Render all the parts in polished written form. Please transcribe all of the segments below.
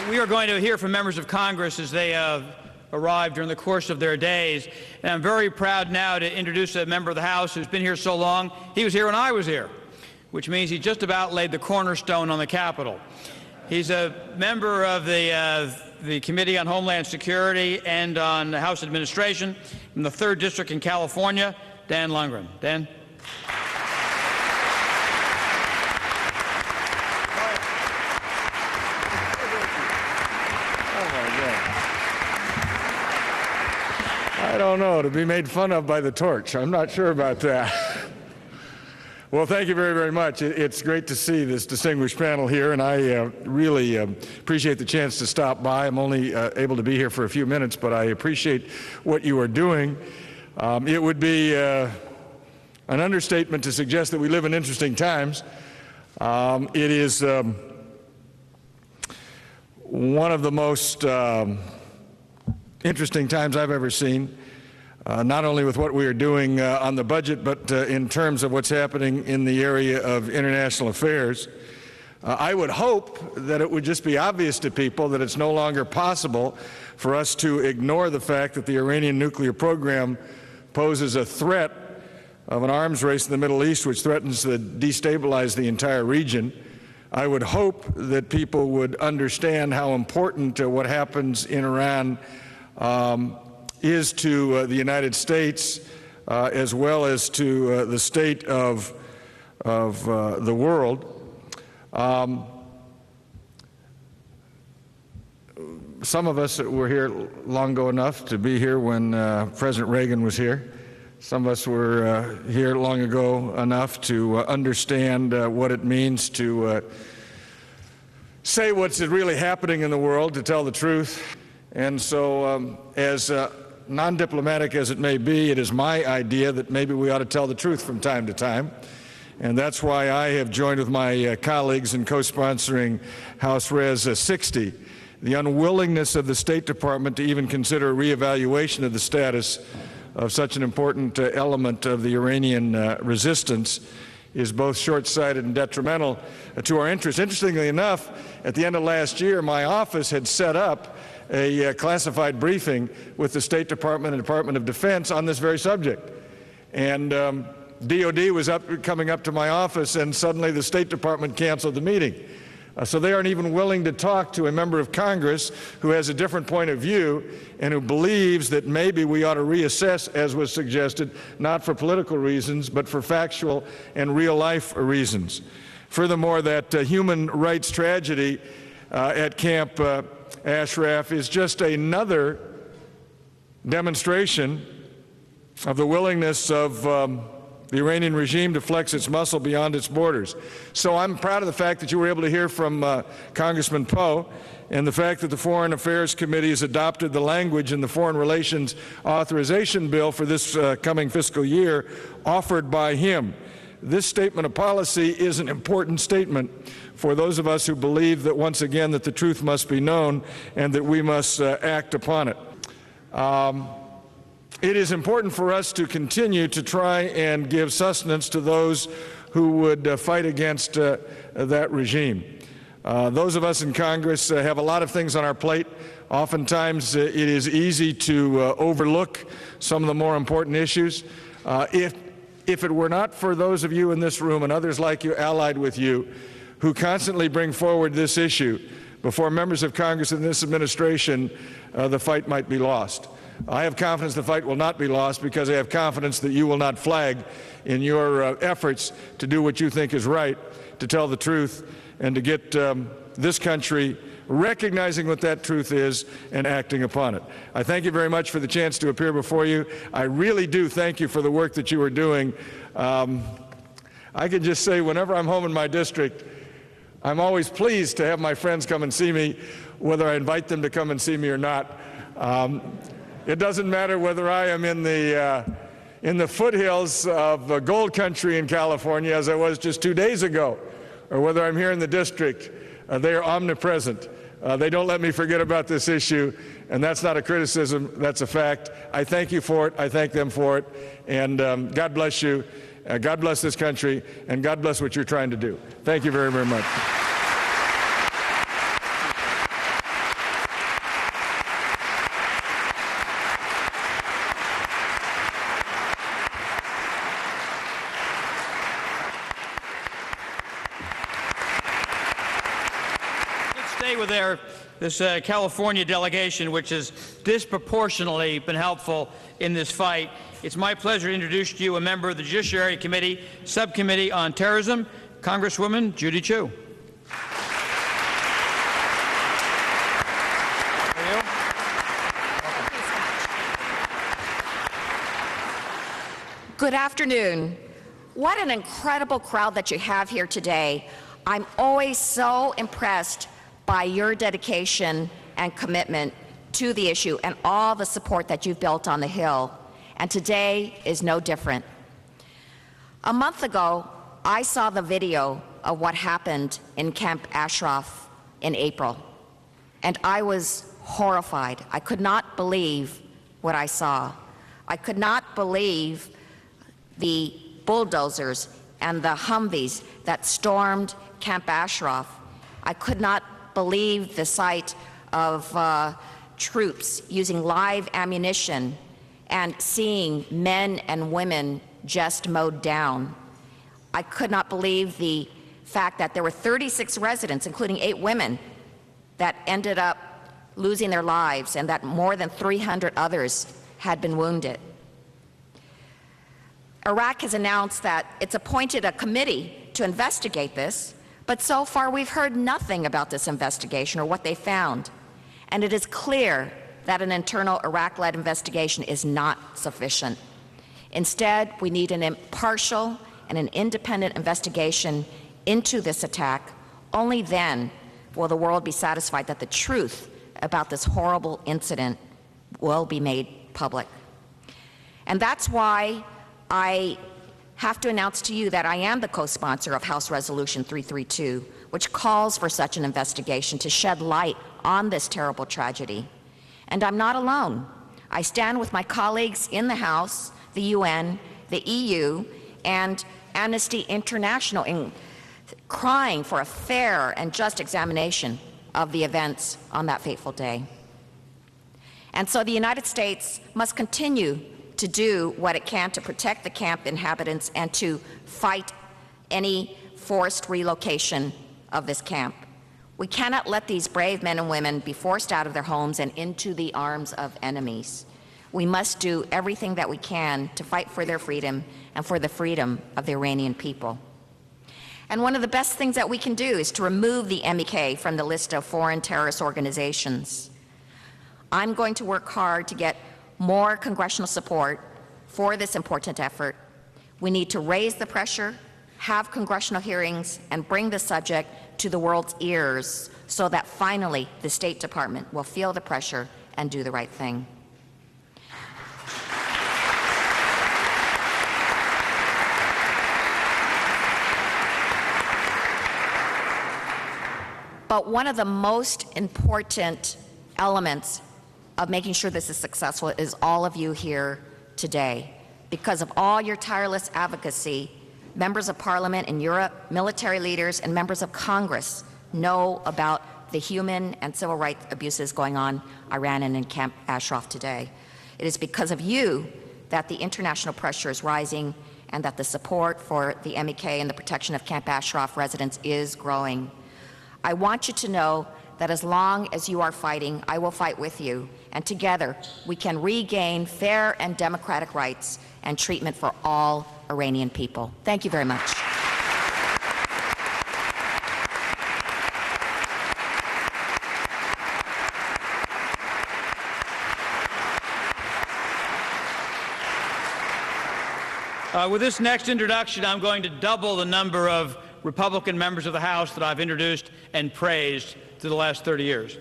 We are going to hear from members of Congress as they arrive during the course of their days. And I'm very proud now to introduce a member of the House who's been here so long. He was here when I was here, which means he just about laid the cornerstone on the Capitol. He's a member of the Committee on Homeland Security and on the House Administration from the 3rd District in California, Dan Lungren. Dan? I don't know, to be made fun of by the torch. I'm not sure about that. Well, thank you very, very much. It's great to see this distinguished panel here, and I really appreciate the chance to stop by. I'm only able to be here for a few minutes, but I appreciate what you are doing. It would be an understatement to suggest that we live in interesting times. It is one of the most interesting times I've ever seen, not only with what we are doing on the budget, but in terms of what's happening in the area of international affairs. I would hope that it would just be obvious to people that it's no longer possible for us to ignore the fact that the Iranian nuclear program poses a threat of an arms race in the Middle East which threatens to destabilize the entire region. I would hope that people would understand how important what happens in Iran is to the United States as well as to the state of the world. Some of us were here long ago enough to be here when President Reagan was here. Some of us were here long ago enough to understand what it means to say what's really happening in the world, to tell the truth. And so as non-diplomatic as it may be, it is my idea that maybe we ought to tell the truth from time to time. And that's why I have joined with my colleagues in co-sponsoring House Res 60, the unwillingness of the State Department to even consider a reevaluation of the status of such an important element of the Iranian resistance is both short-sighted and detrimental to our interests. Interestingly enough, at the end of last year, my office had set up a classified briefing with the State Department and Department of Defense on this very subject. And DOD was coming up to my office, and suddenly the State Department canceled the meeting. So they aren't even willing to talk to a member of Congress who has a different point of view and who believes that maybe we ought to reassess, as was suggested, not for political reasons, but for factual and real-life reasons. Furthermore, that human rights tragedy at Camp Ashraf is just another demonstration of the willingness of the Iranian regime to flex its muscle beyond its borders. So I'm proud of the fact that you were able to hear from Congressman Poe, and the fact that the Foreign Affairs Committee has adopted the language in the Foreign Relations Authorization Bill for this coming fiscal year offered by him. This statement of policy is an important statement for those of us who believe that, once again, that the truth must be known and that we must act upon it. It is important for us to continue to try and give sustenance to those who would fight against that regime. Those of us in Congress have a lot of things on our plate. Oftentimes it is easy to overlook some of the more important issues. If it were not for those of you in this room and others like you allied with you who constantly bring forward this issue before members of Congress and this administration, the fight might be lost. I have confidence the fight will not be lost because I have confidence that you will not flag in your efforts to do what you think is right, to tell the truth, and to get this country recognizing what that truth is and acting upon it. I thank you very much for the chance to appear before you. I really do thank you for the work that you are doing. I can just say whenever I'm home in my district, I'm always pleased to have my friends come and see me, whether I invite them to come and see me or not. It doesn't matter whether I am in the foothills of gold country in California, as I was just 2 days ago, or whether I'm here in the district. They are omnipresent. They don't let me forget about this issue, and that's not a criticism, that's a fact. I thank you for it, I thank them for it, and God bless you, God bless this country, and God bless what you're trying to do. Thank you very, very much. with this California delegation, which has disproportionately been helpful in this fight. It's my pleasure to introduce to you a member of the Judiciary Committee, Subcommittee on Terrorism, Congresswoman Judy Chu. Good afternoon. What an incredible crowd that you have here today. I'm always so impressed by your dedication and commitment to the issue and all the support that you've built on the Hill. And today is no different. A month ago, I saw the video of what happened in Camp Ashraf in April, and I was horrified. I could not believe what I saw. I could not believe the bulldozers and the Humvees that stormed Camp Ashraf. I could not believe the sight of troops using live ammunition and seeing men and women just mowed down. I could not believe the fact that there were 36 residents, including 8 women, that ended up losing their lives and that more than 300 others had been wounded. Iraq has announced that it's appointed a committee to investigate this, but so far we've heard nothing about this investigation or what they found. And it is clear that an internal Iraq-led investigation is not sufficient. Instead, we need an impartial and an independent investigation into this attack. Only then will the world be satisfied that the truth about this horrible incident will be made public. And that's why I have to announce to you that I am the co-sponsor of House Resolution 332, which calls for such an investigation to shed light on this terrible tragedy. And I'm not alone. I stand with my colleagues in the House, the UN, the EU, and Amnesty International in crying for a fair and just examination of the events on that fateful day. And so the United States must continue to do what it can to protect the camp inhabitants and to fight any forced relocation of this camp. We cannot let these brave men and women be forced out of their homes and into the arms of enemies. We must do everything that we can to fight for their freedom and for the freedom of the Iranian people. And one of the best things that we can do is to remove the MEK from the list of foreign terrorist organizations. I'm going to work hard to get more congressional support for this important effort. We need to raise the pressure, have congressional hearings, and bring the subject to the world's ears so that finally the State Department will feel the pressure and do the right thing. But one of the most important elements of making sure this is successful is all of you here today. Because of all your tireless advocacy, members of Parliament in Europe, military leaders, and members of Congress know about the human and civil rights abuses going on Iran and in Camp Ashraf today. It is because of you that the international pressure is rising and that the support for the MEK and the protection of Camp Ashraf residents is growing. I want you to know that as long as you are fighting, I will fight with you, and together we can regain fair and democratic rights and treatment for all Iranian people. Thank you very much. With this next introduction, I'm going to double the number of Republican members of the House that I've introduced and praised through the last 30 years.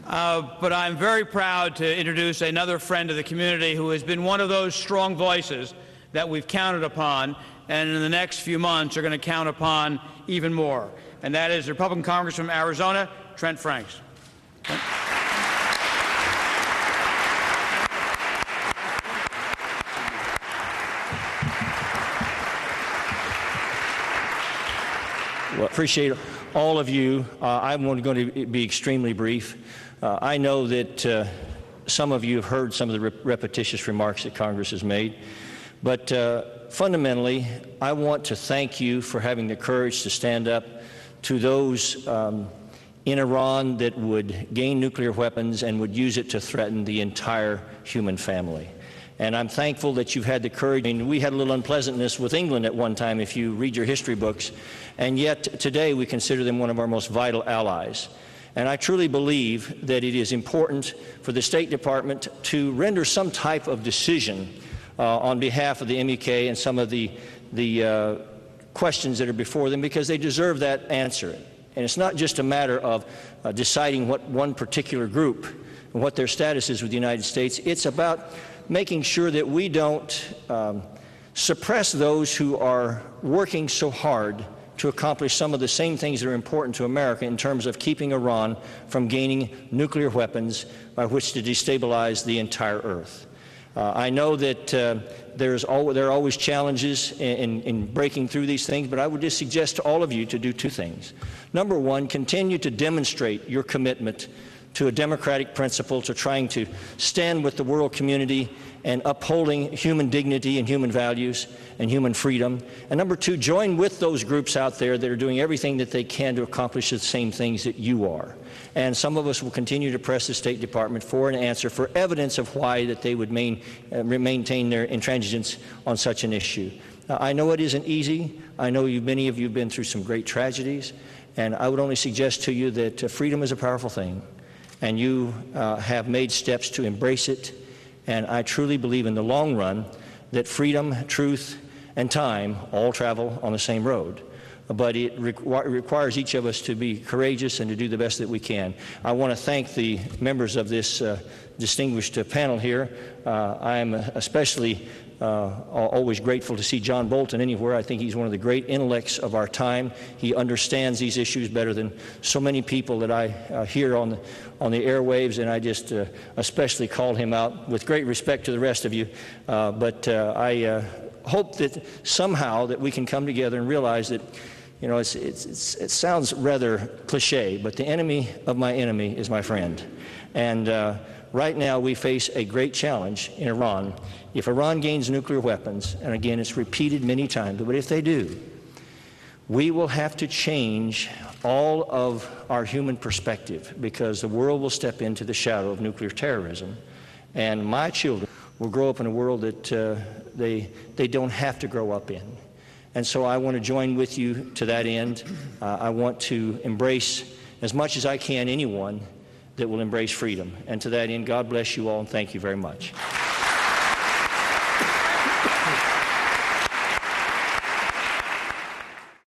But I'm very proud to introduce another friend of the community who has been one of those strong voices that we've counted upon, and in the next few months are going to count upon even more. And that is Republican Congressman from Arizona, Trent Franks. Well, appreciate all of you. I'm going to be extremely brief. I know that some of you have heard some of the repetitious remarks that Congress has made, but fundamentally, I want to thank you for having the courage to stand up to those in Iran that would gain nuclear weapons and would use it to threaten the entire human family. And I'm thankful that you've had the courage. I mean, we had a little unpleasantness with England at one time, if you read your history books, and yet today we consider them one of our most vital allies. And I truly believe that it is important for the State Department to render some type of decision on behalf of the MUK and some of the questions that are before them, because they deserve that answer. And it's not just a matter of deciding what one particular group and what their status is with the United States. It's about making sure that we don't suppress those who are working so hard to accomplish some of the same things that are important to America in terms of keeping Iran from gaining nuclear weapons by which to destabilize the entire earth. I know that there are always challenges in breaking through these things, but I would just suggest to all of you to do two things. Number one, continue to demonstrate your commitment to a democratic principle, to trying to stand with the world community and upholding human dignity and human values and human freedom. And number two, join with those groups out there that are doing everything that they can to accomplish the same things that you are. And some of us will continue to press the State Department for an answer, for evidence of why that they would maintain their intransigence on such an issue. I know it isn't easy. I know many of you have been through some great tragedies, and I would only suggest to you that freedom is a powerful thing, and you have made steps to embrace it. And I truly believe in the long run that freedom, truth, and time all travel on the same road. But it requires each of us to be courageous and to do the best that we can. I want to thank the members of this distinguished panel here. I am especially always grateful to see John Bolton anywhere. I think he's one of the great intellects of our time. He understands these issues better than so many people that I hear on the airwaves, and I just especially call him out with great respect to the rest of you. I hope that somehow that we can come together and realize that, you know, it sounds rather cliche, but the enemy of my enemy is my friend. And right now we face a great challenge in Iran. If Iran gains nuclear weapons, and again it's repeated many times, but if they do, we will have to change all of our human perspective, because the world will step into the shadow of nuclear terrorism. And my children will grow up in a world that they don't have to grow up in. And so I want to join with you to that end. I want to embrace as much as I can anyone that will embrace freedom. And to that end, God bless you all, and thank you very much.